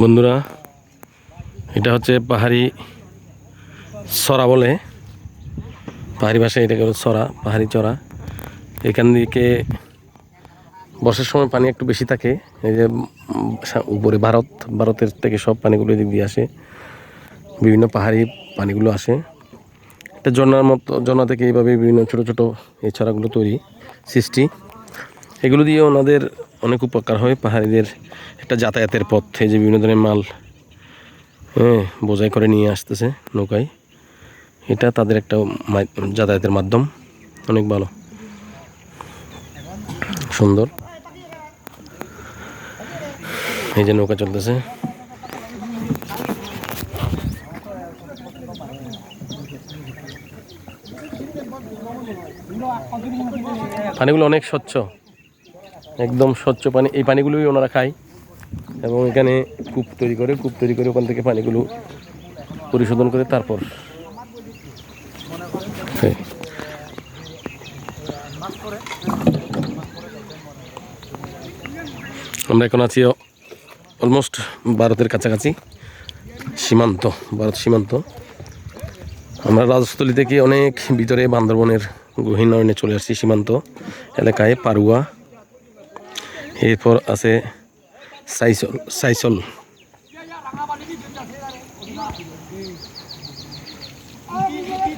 বন্ধুরা, এটা হচ্ছে পাহাড়ি চড়া বলে। পাহাড়ি ভাষায় এটাকে চড়া, পাহাড়ি চড়া। এখান থেকে বর্ষার সময় পানি একটু বেশি থাকে। এই যে উপরে ভারতের থেকে সব পানিগুলো এদিক দিয়ে আসে, বিভিন্ন পাহাড়ি পানিগুলো আসে। এটা ঝর্ণার মতো, ঝর্ণা থেকে এইভাবে বিভিন্ন ছোটো ছোটো এই ছড়াগুলো সৃষ্টি। এগুলো দিয়ে ওনাদের অনেক উপকার হয়। পাহাড়িদের একটা যাতায়াতের পথ। এই যে বিভিন্ন ধরনের মাল বোঝাই করে নিয়ে আসতেছে নৌকায়। এটা তাদের একটা যাতায়াতের মাধ্যম। অনেক ভালো, সুন্দর। এই যে নৌকা চলতেছে। পানিগুলো অনেক স্বচ্ছ, একদম স্বচ্ছ পানি। এই পানিগুলোই ওনারা খায় এবং এখানে কূপ তৈরি করে ওখান থেকে পানিগুলো পরিশোধন করে তারপর আমরা এখন আছি অলমোস্ট ভারতের কাছাকাছি, ভারত সীমান্ত। আমরা রাজস্থলী থেকে অনেক ভিতরে বান্দরবনের গহীন অরণ্যে চলে আসছি, সীমান্ত এলাকায় পারুয়া। এরপর আছে সাইসল।